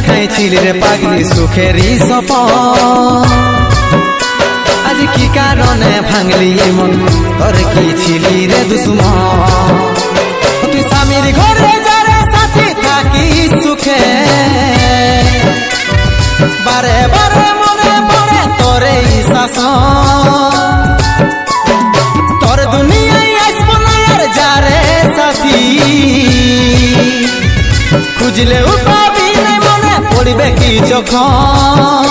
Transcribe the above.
দেখাইছিলি রে পাগলি সুখেরই সপন আজ কি কারণে ভাঙলি মন তোর কি ছিলি রে দুশ্মন তুই স্বামীর ঘরে যারে সাথে থাকি সুখে বারে বারে মনে পড়ে তোরে শাসন তোর দুনিয়ায় আসবো না আর যারে সাথী খুঁজলেও পাবি না মনে পড়বে কি যখন